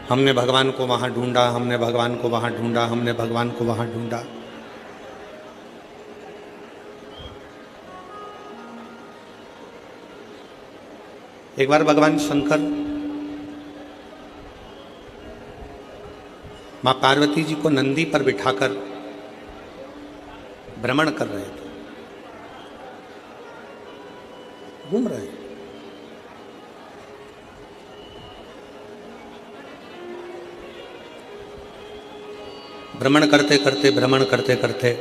हमने भगवान को वहां ढूंढा, हमने भगवान को वहां ढूंढा, हमने भगवान को वहां ढूंढा। एक बार भगवान शंकर मां पार्वती जी को नंदी पर बिठाकर भ्रमण कर रहे थे, घूम रहे हैं। भ्रमण करते करते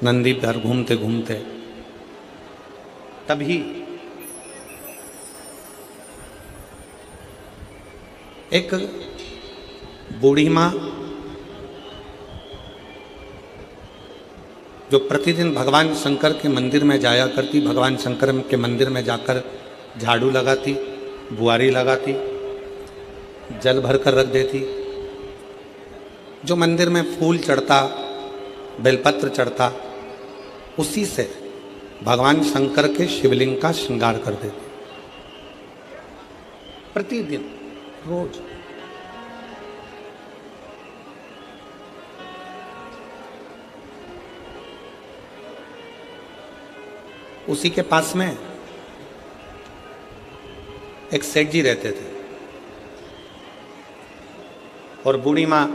नंदी पर घूमते घूमते तभी एक बूढ़ी मां जो प्रतिदिन भगवान शंकर के मंदिर में जाया करती, भगवान शंकर के मंदिर में जाकर झाड़ू लगाती, बुआरी लगाती, जल भरकर रख देती, जो मंदिर में फूल चढ़ता, बेलपत्र चढ़ता, उसी से भगवान शंकर के शिवलिंग का श्रृंगार कर देती प्रतिदिन, रोज। उसी के पास में एक सेठ जी रहते थे और बूढ़ी मां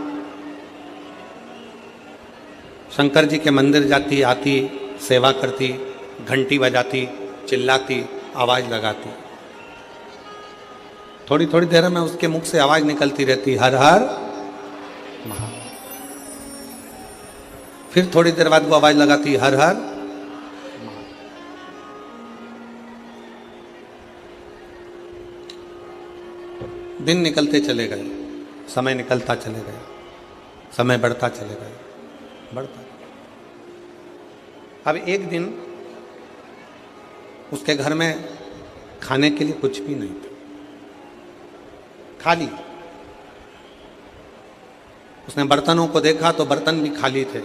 शंकर जी के मंदिर जाती, आती, सेवा करती, घंटी बजाती, चिल्लाती, आवाज लगाती। थोड़ी थोड़ी देर में उसके मुख से आवाज निकलती रहती, हर हर महादेव। फिर थोड़ी देर बाद वो आवाज लगाती, हर हर। दिन निकलते चले गए, समय निकलता चले गए, समय बढ़ता चले गए, बढ़ता। अब एक दिन उसके घर में खाने के लिए कुछ भी नहीं था, खाली। उसने बर्तनों को देखा तो बर्तन भी खाली थे।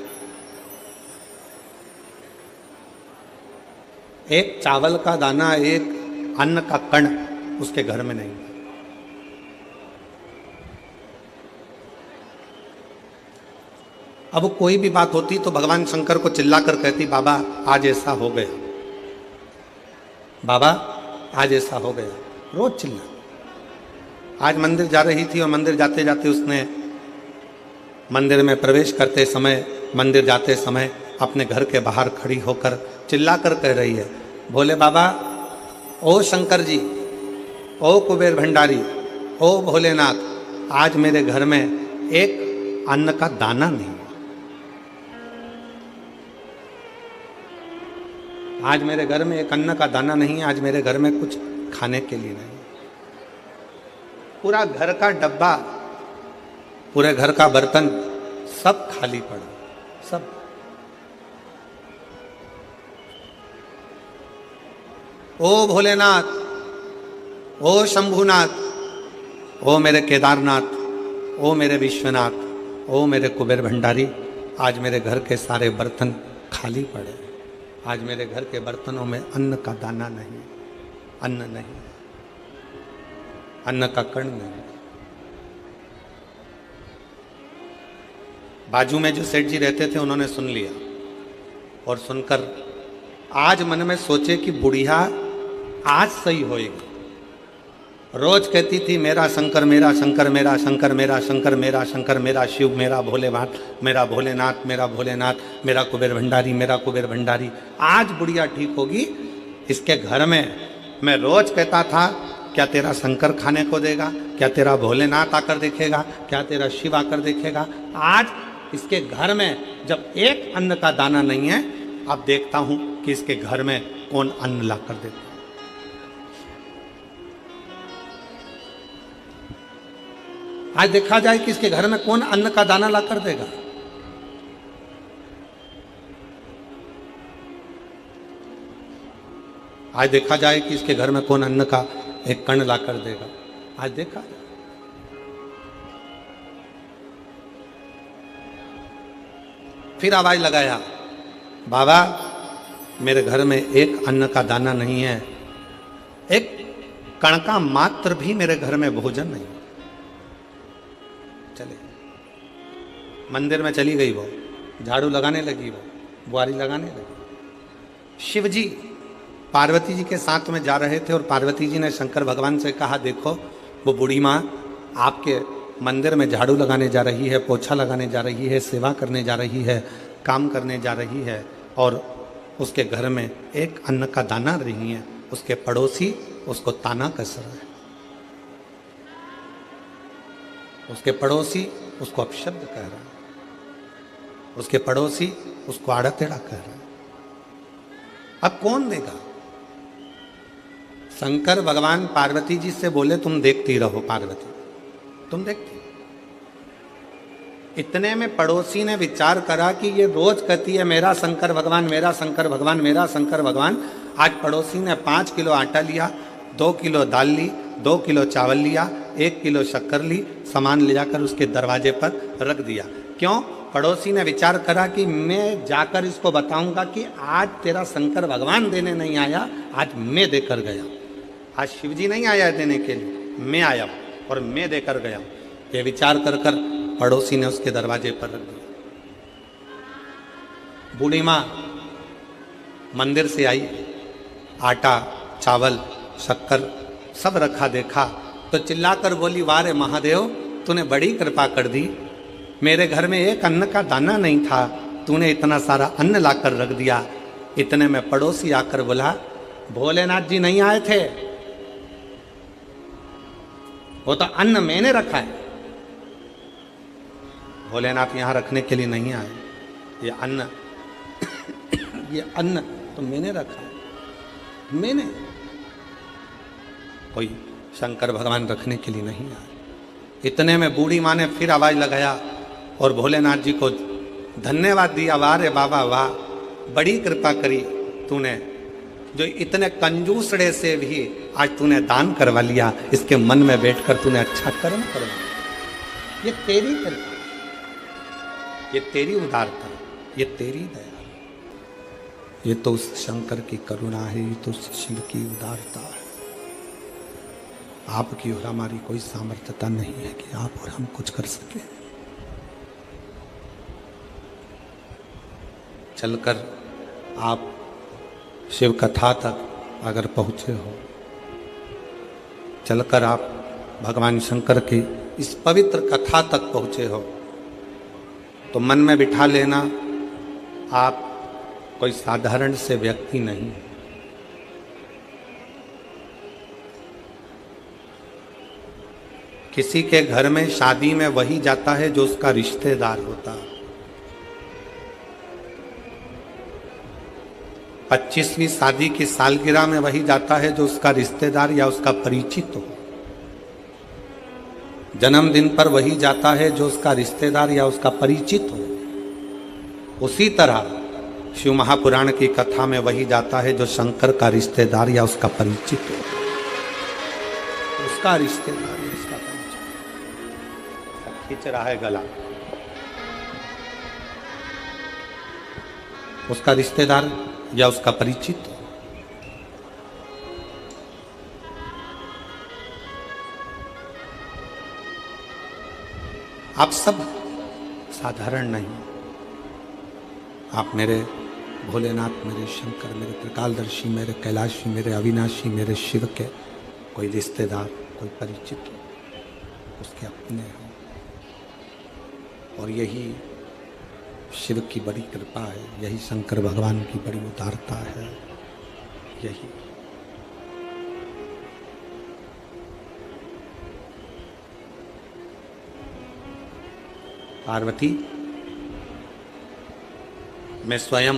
एक चावल का दाना, एक अन्न का कण उसके घर में नहीं। अब कोई भी बात होती तो भगवान शंकर को चिल्लाकर कहती, बाबा आज ऐसा हो गया, बाबा आज ऐसा हो गया, रोज चिल्ला। आज मंदिर जा रही थी और मंदिर जाते जाते उसने मंदिर में प्रवेश करते समय, मंदिर जाते समय अपने घर के बाहर खड़ी होकर चिल्लाकर कह रही है, भोले बाबा, ओ शंकर जी, ओ कुबेर भंडारी, ओ भोलेनाथ, आज मेरे घर में एक अन्न का दाना नहीं, आज मेरे घर में एक अन्न का दाना नहीं है, आज मेरे घर में कुछ खाने के लिए नहीं। पूरा घर का डब्बा, पूरे घर का बर्तन सब खाली पड़ा, सब। ओ भोलेनाथ, ओ शंभुनाथ, ओ मेरे केदारनाथ, ओ मेरे विश्वनाथ, ओ मेरे कुबेर भंडारी, आज मेरे घर के सारे बर्तन खाली पड़े। आज मेरे घर के बर्तनों में अन्न का दाना नहीं, अन्न नहीं, अन्न का कण नहीं। बाजू में जो सेठ जी रहते थे उन्होंने सुन लिया और सुनकर आज मन में सोचे कि बुढ़िया आज सही होएगी। रोज कहती थी, मेरा शंकर, मेरा शंकर, मेरा शंकर, मेरा शंकर, मेरा शंकर, मेरा शिव, मेरा भोलेनाथ, मेरा भोलेनाथ, मेरा भोलेनाथ, मेरा कुबेर भंडारी, मेरा कुबेर भंडारी। आज बुढ़िया ठीक होगी। इसके घर में मैं रोज कहता था, क्या तेरा शंकर खाने को देगा, क्या तेरा भोलेनाथ आकर देखेगा, क्या तेरा शिव आकर देखेगा। आज इसके घर में जब एक अन्न का दाना नहीं है, अब देखता हूं कि इसके घर में कौन अन्न ला कर देता। आज देखा जाए कि इसके घर में कौन अन्न का दाना ला कर देगा। आज देखा जाए कि इसके घर में कौन अन्न का एक कण ला कर देगा। आज देखा जाए। फिर आवाज लगाया, बाबा मेरे घर में एक अन्न का दाना नहीं है, एक कण का मात्र भी मेरे घर में भोजन नहीं। चले। मंदिर में चली गई वो, झाड़ू लगाने लगी, वो बुआरी लगाने लगी। शिव जी पार्वती जी के साथ में जा रहे थे और पार्वती जी ने शंकर भगवान से कहा, देखो वो बूढ़ी माँ आपके मंदिर में झाड़ू लगाने जा रही है, पोछा लगाने जा रही है, सेवा करने जा रही है, काम करने जा रही है, और उसके घर में एक अन्न का दाना नहीं है। उसके पड़ोसी उसको ताना कस रहा है, उसके पड़ोसी उसको अपशब्द कह रहा है, उसके पड़ोसी उसको आड़ा टेढ़ा कह रहा है। अब कौन देगा? शंकर भगवान पार्वती जी से बोले, तुम देखती रहो पार्वती, तुम देखती। इतने में पड़ोसी ने विचार करा कि ये रोज कहती है मेरा शंकर भगवान, मेरा शंकर भगवान, मेरा शंकर भगवान। आज पड़ोसी ने 5 किलो आटा लिया, 2 किलो दाल ली, 2 किलो चावल लिया, 1 किलो शक्कर ली, सामान ले जाकर उसके दरवाजे पर रख दिया। क्यों? पड़ोसी ने विचार करा कि मैं जाकर इसको बताऊंगा कि आज तेरा शंकर भगवान देने नहीं आया, आज मैं देकर गया। आज शिवजी नहीं आया देने के लिए, मैं आया और मैं देकर गया। ये विचार कर कर पड़ोसी ने उसके दरवाजे पर रख दिया। बूढ़ी माँ मंदिर से आई, आटा, चावल, शक्कर सब रखा देखा तो चिल्लाकर बोली, वाह रे महादेव, तूने बड़ी कृपा कर दी। मेरे घर में एक अन्न का दाना नहीं था, तूने इतना सारा अन्न लाकर रख दिया। इतने में पड़ोसी आकर बोला, भोलेनाथ जी नहीं आए थे, वो तो अन्न मैंने रखा है। भोलेनाथ यहां रखने के लिए नहीं आए, ये अन्न ये अन्न तो मैंने रखा है, मैंने। कोई शंकर भगवान रखने के लिए नहीं आए। इतने में बूढ़ी माँ ने फिर आवाज लगाया और भोलेनाथ जी को धन्यवाद दिया, वाह रे बाबा वाह, बड़ी कृपा करी तूने, जो इतने कंजूसड़े से भी आज तूने दान करवा लिया। इसके मन में बैठकर तूने अच्छा कर्म करवा। ये तेरी कृपा, ये तेरी उदारता, ये तेरी दया, ये तो उस शंकर की करुणा है, ये तो उस शिव की उदारता है। आपकी और हमारी कोई सामर्थ्यता नहीं है कि आप और हम कुछ कर सके। चलकर आप शिव कथा तक अगर पहुंचे हो, चलकर आप भगवान शंकर की इस पवित्र कथा तक पहुंचे हो, तो मन में बिठा लेना, आप कोई साधारण से व्यक्ति नहीं। किसी के घर में शादी में वही जाता है जो उसका रिश्तेदार होता है। 25वीं शादी की सालगिरह में वही जाता है जो उसका रिश्तेदार या उसका परिचित हो। जन्मदिन पर वही जाता है जो उसका रिश्तेदार या उसका परिचित हो। उसी तरह शिव महापुराण की कथा में वही जाता है जो शंकर का रिश्तेदार या उसका परिचित हो। उसका रिश्तेदार या उसका परिचित खींच रहा है गला, उसका रिश्तेदार या उसका परिचित। आप सब साधारण नहीं। आप मेरे भोलेनाथ, मेरे शंकर, मेरे त्रिकालदर्शी, मेरे कैलाशी, मेरे अविनाशी, मेरे शिव के कोई रिश्तेदार, कोई परिचित, उसके अपने हो। और यही शिव की बड़ी कृपा है, यही शंकर भगवान की बड़ी उदारता है। यही पार्वती, मैं स्वयं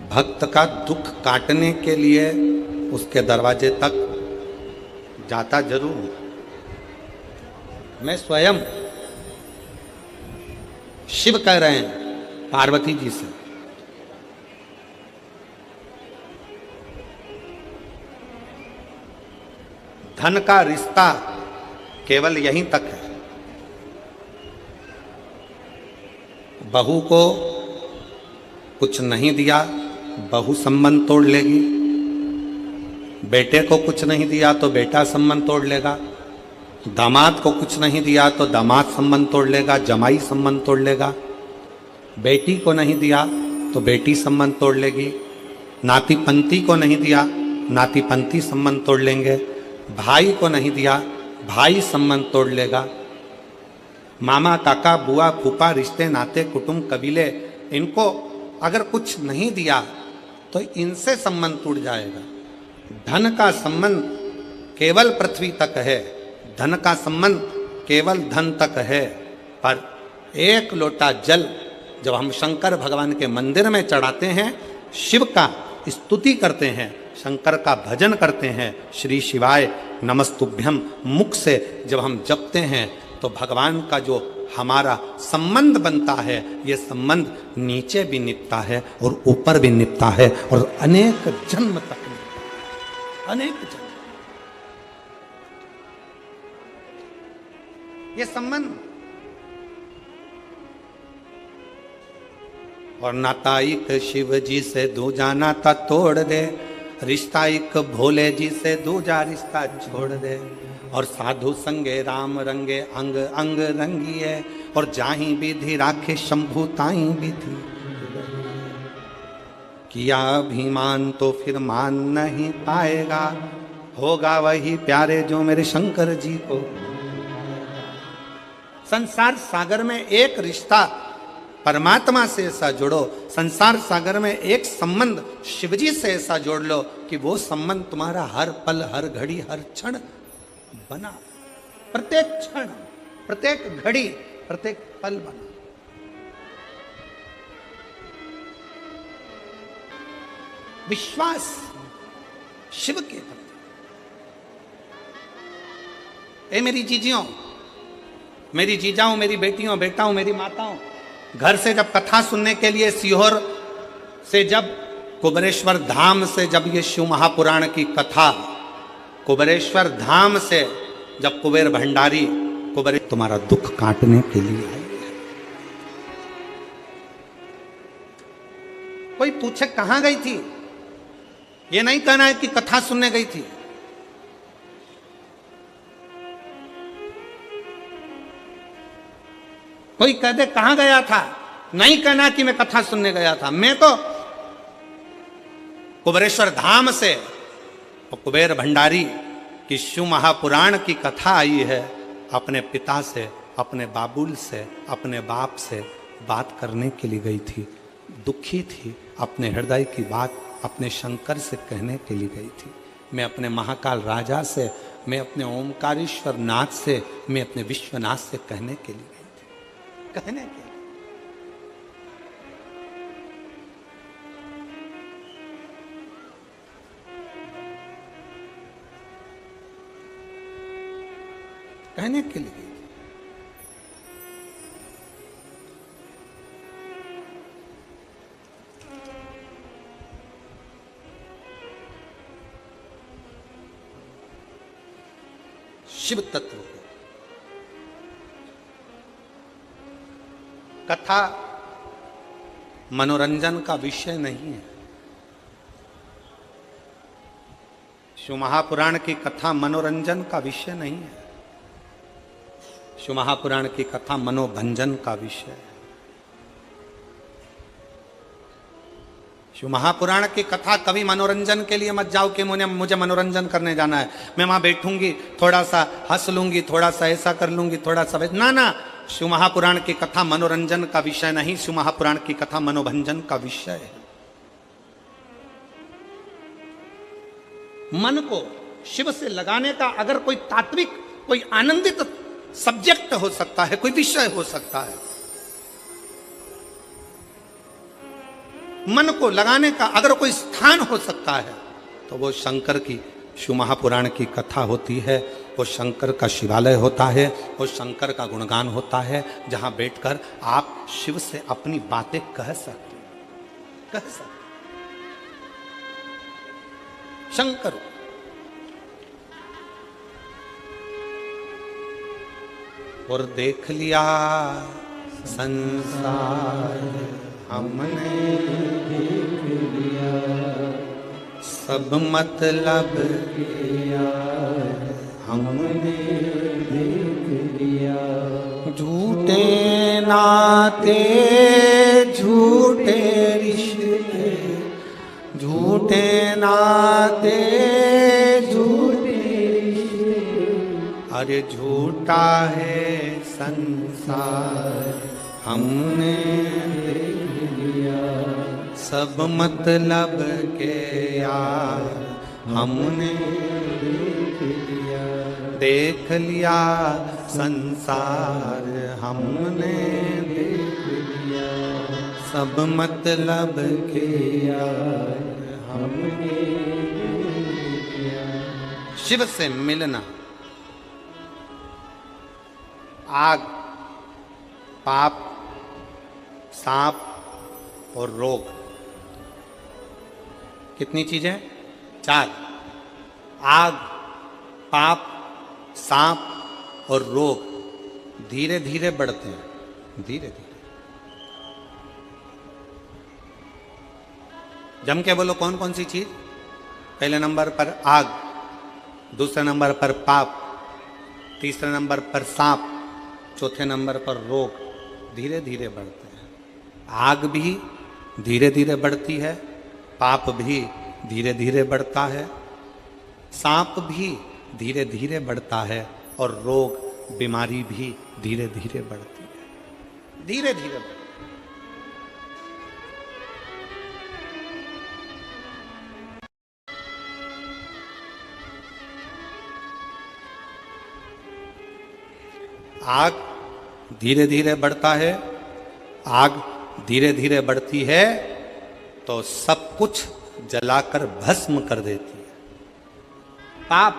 भक्त का दुख काटने के लिए उसके दरवाजे तक जाता जरूर हूं। मैं स्वयं, शिव कह रहे हैं पार्वती जी से, धन का रिश्ता केवल यहीं तक है। बहू को कुछ नहीं दिया, बहू संबंध तोड़ लेगी। बेटे को कुछ नहीं दिया तो बेटा संबंध तोड़ लेगा, दामाद को कुछ नहीं दिया तो दामाद संबंध तोड़ लेगा, जमाई संबंध तोड़ लेगा, बेटी को नहीं दिया तो बेटी संबंध तोड़ लेगी, नाती पंती को नहीं दिया नाती पंती संबंध तोड़ लेंगे, भाई को नहीं दिया भाई संबंध तोड़ लेगा, मामा काका बुआ फूफा रिश्ते नाते कुटुंब कबीले, इनको अगर कुछ नहीं दिया तो इनसे संबंध टूट जाएगा। धन का संबंध केवल पृथ्वी तक है, धन का संबंध केवल धन तक है, पर एक लोटा जल जब हम शंकर भगवान के मंदिर में चढ़ाते हैं, शिव का स्तुति करते हैं, शंकर का भजन करते हैं, श्री शिवाय नमस्तुभ्यम मुख से जब हम जपते हैं, तो भगवान का जो हमारा संबंध बनता है, ये संबंध नीचे भी निपटा है और ऊपर भी निपटा है और अनेक जन्म तक निपटा, अनेक जन्म ये संबंध। और नाता एक शिव जी से दूजा नाता तोड़ दे, रिश्ता एक भोले जी से दूजा रिश्ता छोड़ दे, और साधु संगे राम रंगे अंग अंग रंगिए, और जाही विधि राखे शंभु ताई विधि, किया अभिमान तो फिर मान नहीं पाएगा, होगा वही प्यारे जो मेरे शंकर जी को। संसार सागर में एक रिश्ता परमात्मा से ऐसा जोड़ो, संसार सागर में एक संबंध शिवजी से ऐसा जोड़ लो कि वो संबंध तुम्हारा हर पल हर घड़ी हर क्षण बना, प्रत्येक क्षण प्रत्येक घड़ी प्रत्येक पल बना। विश्वास शिव के प्रति। ए मेरी जीजियों, मेरी जीजाओं, मेरी बेटियों बेटाओं, मेरी माताओं, घर से जब कथा सुनने के लिए सीहोर से, जब कुबेरेश्वर धाम से जब ये शिव महापुराण की कथा, कुबेरेश्वर धाम से जब कुबेर भंडारी कुबेर तुम्हारा दुख काटने के लिए आई है। कोई पूछे कहां गई थी, ये नहीं कहना है कि कथा सुनने गई थी। कोई कह दे कहां गया था, नहीं कहना कि मैं कथा सुनने गया था। मैं तो कुबेरेश्वर धाम से और कुबेर भंडारी की शिव महापुराण की कथा आई है, अपने पिता से, अपने बाबुल से, अपने बाप से बात करने के लिए गई थी। दुखी थी, अपने हृदय की बात अपने शंकर से कहने के लिए गई थी। मैं अपने महाकाल राजा से, मैं अपने ओमकारेश्वर नाथ से, मैं अपने विश्वनाथ से कहने के लिए गई थी, कहने के लिए। कहने के लिए। शिव तत्व को कथा मनोरंजन का विषय नहीं है। शिव महापुराण की कथा मनोरंजन का विषय नहीं है। शिव महापुराण की कथा मनोभंजन का विषय है। शिव महापुराण की कथा कभी मनोरंजन के लिए मत जाओ कि मुझे मनोरंजन करने जाना है, मैं वहां बैठूंगी, थोड़ा सा हंस लूंगी, थोड़ा सा ऐसा कर लूंगी, थोड़ा सा ना ना। शिव महापुराण की कथा मनोरंजन का विषय नहीं, शिव महापुराण की कथा मनोभंजन का विषय है। मन को शिव से लगाने का अगर कोई तात्विक, कोई आनंदित सब्जेक्ट हो सकता है, कोई विषय हो सकता है, मन को लगाने का अगर कोई स्थान हो सकता है, तो वो शंकर की शिव महापुराण की कथा होती है। वो शंकर का शिवालय होता है, वो शंकर का गुणगान होता है, जहां बैठकर आप शिव से अपनी बातें कह सकते हैं, कह सकते। शंकर और देख लिया संसार हमने, देख लिया सब मतलब हमने देख लिया। झूठे नाते झूठे रिश्ते, झूठे नाते झूठे रिश्ते, अरे झूठा है संसार हमने देख लिया। सब मतलब के यार हमने देख लिया, संसार हमने देख लिया। सब मतलब के यार हमने देख लिया। शिव से मिलना, आग, पाप, सांप और रोग, कितनी चीजें? 4। आग, पाप, सांप और रोग धीरे धीरे बढ़ते हैं, धीरे धीरे। जम के बोलो कौन कौन सी चीज? पहले नंबर पर आग, दूसरे नंबर पर पाप, तीसरे नंबर पर सांप, चौथे नंबर पर रोग धीरे धीरे बढ़ते हैं। आग भी धीरे धीरे बढ़ती है, पाप भी धीरे धीरे बढ़ता है, सांप भी धीरे धीरे बढ़ता है और रोग बीमारी भी धीरे धीरे बढ़ती है, धीरे धीरे बढ़ती है। आग धीरे धीरे बढ़ता है, आग धीरे धीरे बढ़ती है तो सब कुछ जलाकर भस्म कर देती है। पाप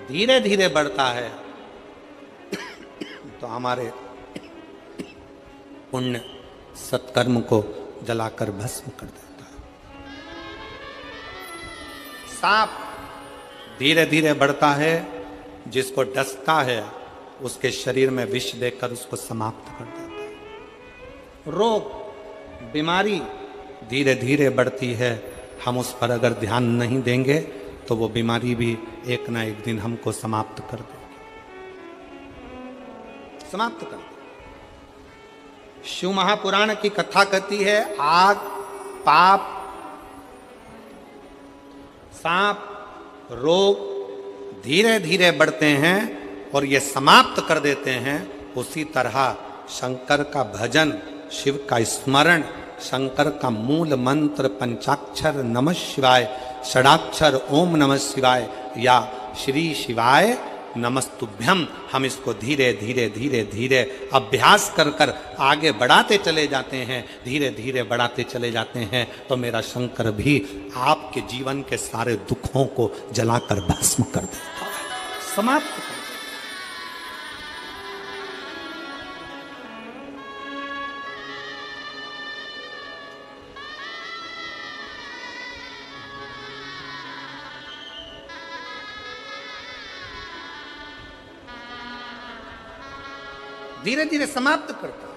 धीरे धीरे बढ़ता है तो हमारे पुण्य सत्कर्म को जलाकर भस्म कर देता है। सांप धीरे धीरे बढ़ता है, जिसको डसता है उसके शरीर में विष देकर उसको समाप्त कर देता है। रोग, बीमारी धीरे धीरे बढ़ती है, हम उस पर अगर ध्यान नहीं देंगे तो वो बीमारी भी एक ना एक दिन हमको समाप्त कर देगी, समाप्त कर देगी। शिव महापुराण की कथा कहती है, आग, पाप, सांप, रोग धीरे धीरे बढ़ते हैं और ये समाप्त कर देते हैं। उसी तरह शंकर का भजन, शिव का स्मरण, शंकर का मूल मंत्र पंचाक्षर नमः शिवाय, षडाक्षर ओम नमः शिवाय या श्री शिवाय नमस्तुभ्यम, हम इसको धीरे धीरे धीरे धीरे अभ्यास कर कर आगे बढ़ाते चले जाते हैं, धीरे धीरे बढ़ाते चले जाते हैं तो मेरा शंकर भी आपके जीवन के सारे दुखों को जलाकर भस्म कर देता है, समाप्त कर देता है। धीरे धीरे समाप्त करता है।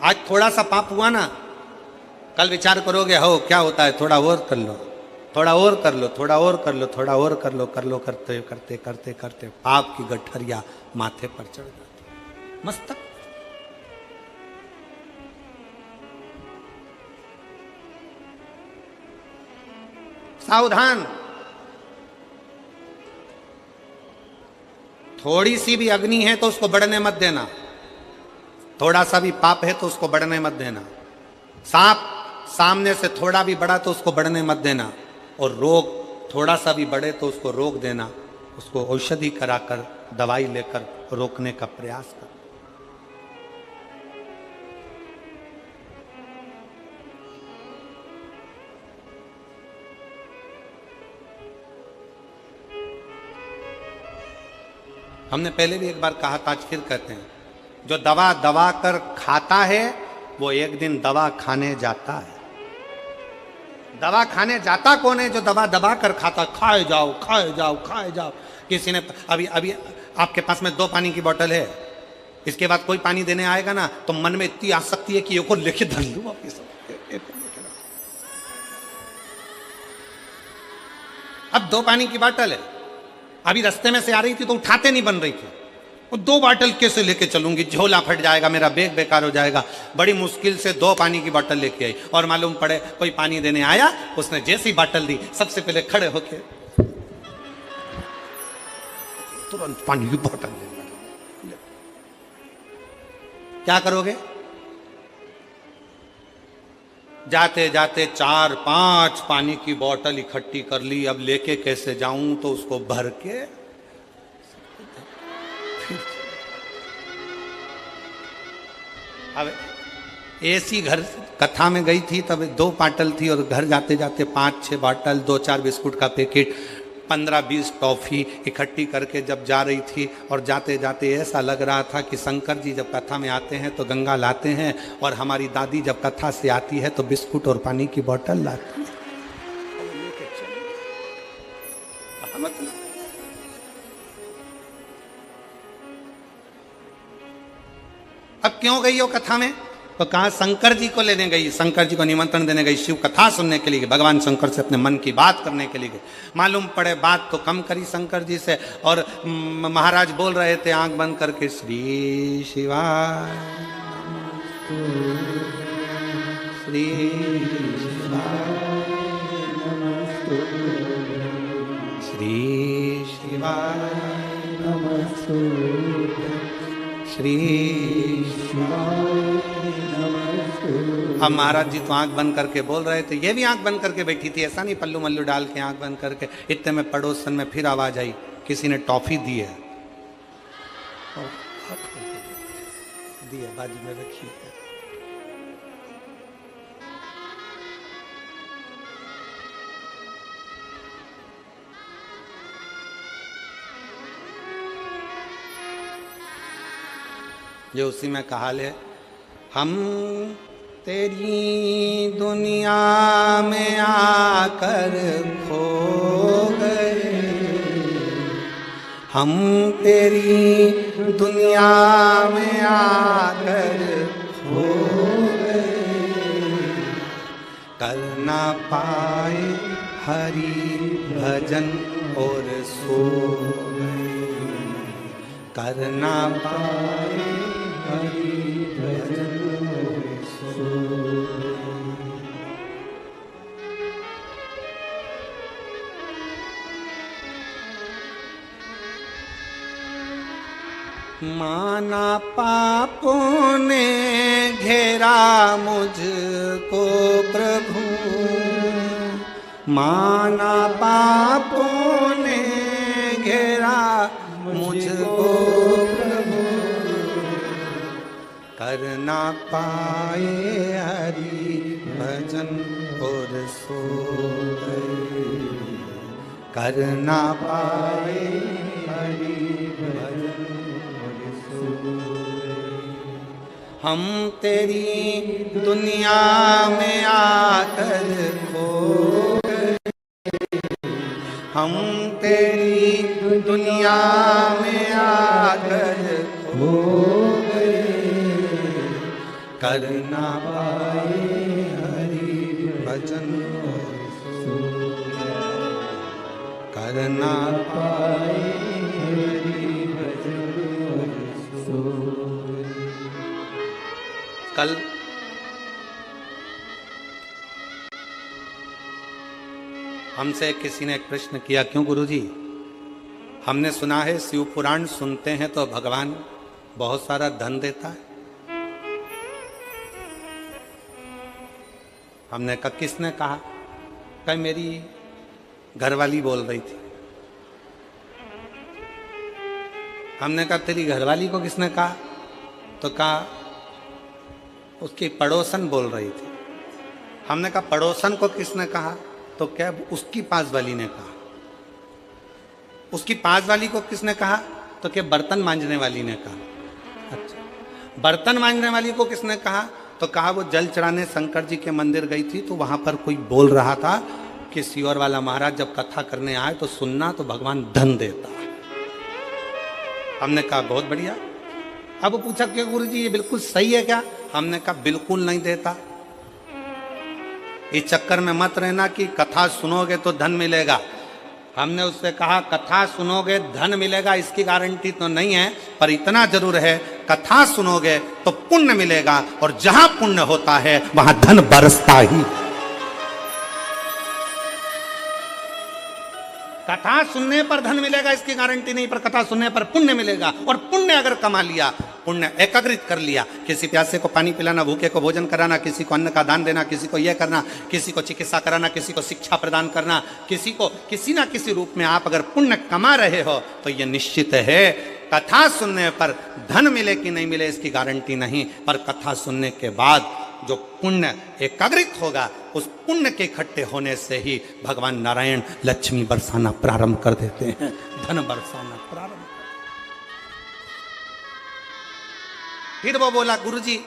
आज थोड़ा सा पाप हुआ ना, कल विचार करोगे हो क्या होता है, थोड़ा और कर लो, थोड़ा और कर लो, थोड़ा और कर लो, थोड़ा और कर लो, कर लो, करते करते करते करते पाप की गठरिया माथे पर चढ़ जाती, मस्तक। सावधान, थोड़ी सी भी अग्नि है तो उसको बढ़ने मत देना, थोड़ा सा भी पाप है तो उसको बढ़ने मत देना। सांप सामने से थोड़ा भी बढ़ा तो उसको बढ़ने मत देना, और रोग थोड़ा सा भी बढ़े तो उसको रोक देना, उसको औषधि कराकर दवाई लेकर रोकने का प्रयास कर। हमने पहले भी एक बार कहा था, आज फिर कहते हैं, जो दवा दबा कर खाता है वो एक दिन दवा खाने जाता है। दवा खाने जाता कौन है? जो दवा दबा कर खाता, खाए जाओ खाए जाओ खाए जाओ। किसी ने अभी अभी आपके पास में 2 पानी की बोतल है, इसके बाद कोई पानी देने आएगा ना तो मन में इतनी आसक्ति है कि ये को लेके धर लूं वापिस, अब 2 पानी की बोतल है, अभी रास्ते में से आ रही थी तो उठाते नहीं बन रही थी, वो 2 बोतल कैसे लेके चलूंगी, झोला फट जाएगा, मेरा बैग बेकार हो जाएगा। बड़ी मुश्किल से 2 पानी की बोतल लेके आई और मालूम पड़े कोई पानी देने आया, उसने जैसी बोतल दी सबसे पहले खड़े होके तुरंत पानी की बोतल ले। क्या करोगे? जाते जाते 4-5 पानी की बोतल इकट्ठी कर ली, अब लेके कैसे जाऊं, तो उसको भर के अब ऐसी घर कथा में गई थी, तब 2 बोतल थी और घर जाते जाते 5-6 बोतल, 2-4 बिस्कुट का पैकेट, 15-20 टॉफी इकट्ठी करके जब जा रही थी, और जाते जाते ऐसा लग रहा था कि शंकर जी जब कथा में आते हैं तो गंगा लाते हैं, और हमारी दादी जब कथा से आती है तो बिस्कुट और पानी की बोतल लाती है। अब क्यों गई हो कथा में? तो कहा शंकर जी को लेने गई, शंकर जी को निमंत्रण देने गई, शिव कथा सुनने के लिए, भगवान शंकर से अपने मन की बात करने के लिए गई। मालूम पड़े बात तो कम करी शंकर जी से, और महाराज बोल रहे थे आंख बंद करके, श्री शिवाय श्री श्री शिवाय श्री अब महाराज जी तो आंख बंद करके बोल रहे थे, ये भी आंख बंद करके बैठी थी, ऐसा नहीं पल्लू मल्लू डाल के आंख बंद करके। इतने में पड़ोसन में फिर आवाज आई, किसी ने टॉफी दी है, दी है, बाजू में रखी है। जो उसी में कहा ले, हम तेरी दुनिया में आकर खो गए, हम तेरी दुनिया में आकर खो गए, कर ना पाए हरि भजन और सो गए, कर ना पाए हरि भजन और सो गए। माना पापों ने घेरा मुझको प्रभु, माना पापों ने घेरा मुझको प्रभु, कर ना पाए हरि भजन और सो गए, कर ना पाए हरि भजन और सो गए। हम तेरी दुनिया में आकर खो गए, हम तेरी दुनिया में आकर खो गए, कर ना पाए हरि भजन और सो गए, कर ना पाए हरि भजन और सो गए। कल हमसे किसी ने एक प्रश्न किया, क्यों गुरुजी, हमने सुना है शिव पुराण सुनते हैं तो भगवान बहुत सारा धन देता है। हमने कहा किसने कहा? कहीं मेरी घरवाली बोल रही थी। हमने कहा तेरी घरवाली को किसने कहा? तो कहा उसकी पड़ोसन बोल रही थी। हमने कहा पड़ोसन को किसने कहा? तो क्या उसकी पास वाली ने कहा। उसकी पास वाली को किसने कहा? तो क्या बर्तन मांजने वाली ने कहा। अच्छा, बर्तन मांजने वाली को किसने कहा? तो कहा वो जल चढ़ाने शंकर जी के मंदिर गई थी तो वहां पर कोई बोल रहा था कि सियोर वाला महाराज जब कथा करने आए तो सुनना तो भगवान धन देता। हमने कहा बहुत बढ़िया। अब पूछा कि गुरु जी ये बिल्कुल सही है क्या? हमने कहा बिल्कुल नहीं देता। इस चक्कर में मत रहना कि कथा सुनोगे तो धन मिलेगा। हमने उससे कहा कथा सुनोगे धन मिलेगा इसकी गारंटी तो नहीं है, पर इतना जरूर है कथा सुनोगे तो पुण्य मिलेगा, और जहां पुण्य होता है वहां धन बरसता ही। कथा सुनने पर धन मिलेगा इसकी गारंटी नहीं, पर कथा सुनने पर पुण्य मिलेगा। और पुण्य अगर कमा लिया, पुण्य एकाग्रित कर लिया, किसी प्यासे को पानी पिलाना, भूखे को भोजन कराना, किसी को अन्न का दान देना, किसी को यह करना, किसी को चिकित्सा कराना, किसी को शिक्षा प्रदान करना, किसी को किसी ना किसी रूप में आप अगर पुण्य कमा रहे हो तो यह निश्चित है कथा सुनने पर धन मिले कि नहीं मिले इसकी गारंटी नहीं, पर कथा सुनने के बाद जो पुण्य एकाग्रित होगा उस पुण्य के इकट्ठे होने से ही भगवान नारायण लक्ष्मी बरसाना प्रारंभ कर देते हैं, धन बरसाना प्रारंभ। फिर वो बोला गुरुजी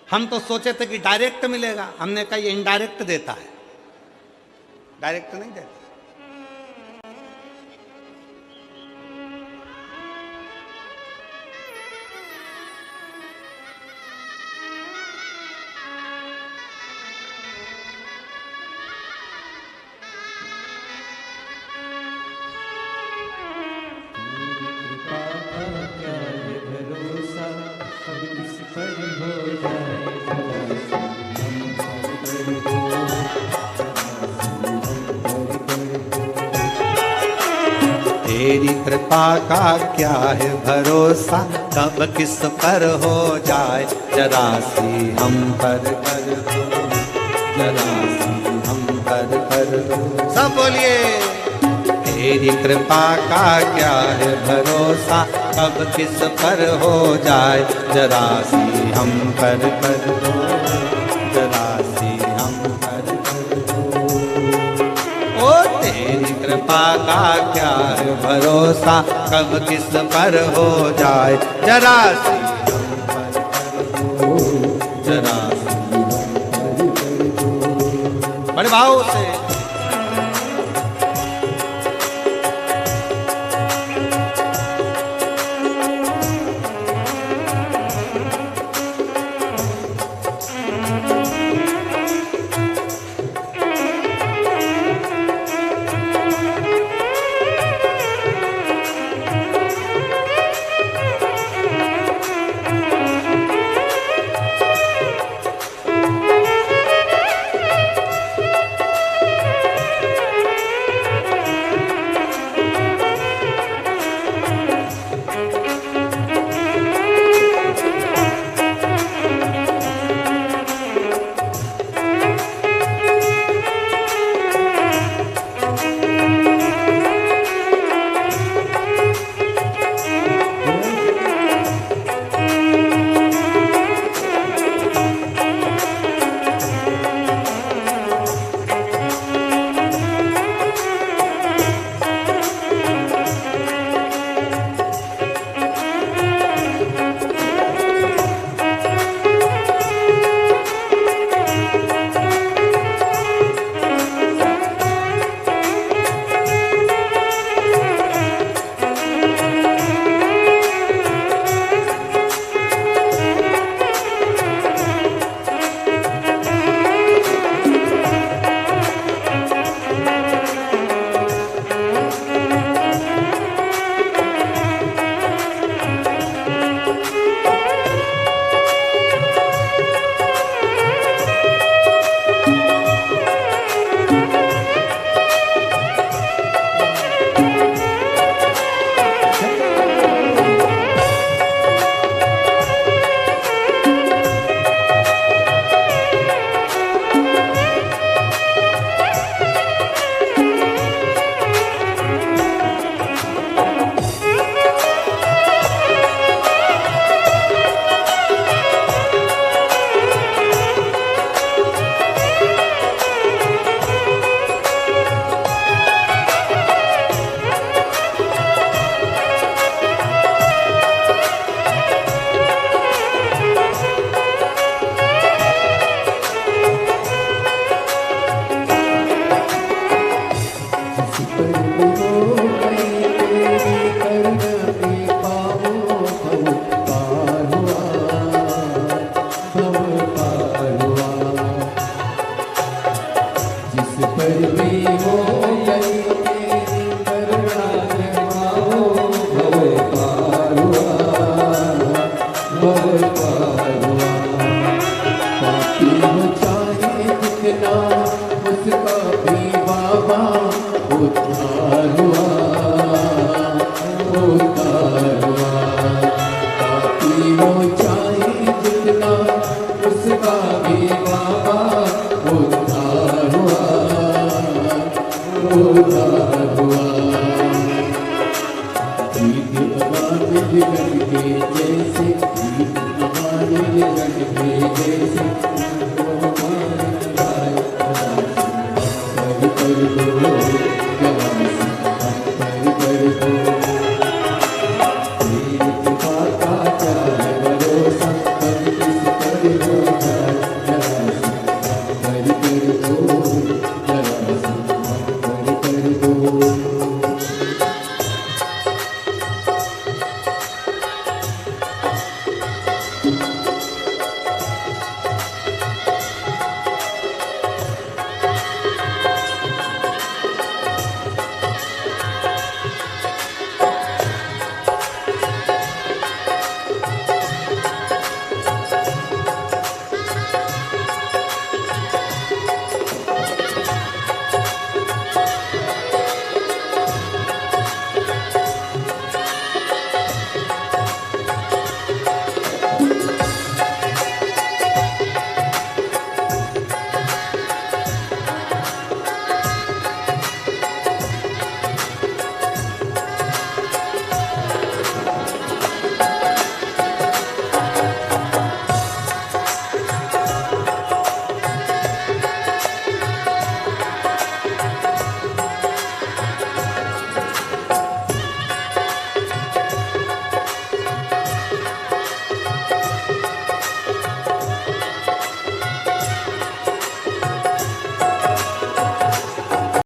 हम तो सोचे थे कि डायरेक्ट मिलेगा, हमने कहा ये इनडायरेक्ट देता है, डायरेक्ट नहीं देता। तेरी कृपा का क्या है भरोसा, कब किस पर हो जाए जरा सी हम पर कर दो, जरा सी हम पर कर दो। सब बोलिए तेरी कृपा का क्या है भरोसा, कब किस पर हो जाए जरा सी हम पर कर दो, जरा सी हम पर कर दो। ओ तेरी कृपा का क्या है भरोसा, कब किस पर हो जाए जरा सी हम पर कर दो, जरा सी हम पर कर दो। बड़े भाव से उसका भी बाबा उद्धार हुआ, उद्धार हुआ। काफी हो चाहे जितना उसका भी बाबा उद्धार हुआ, उद्धार हुआ। जगन के जैसे हमारे जगन के जैसे कर दो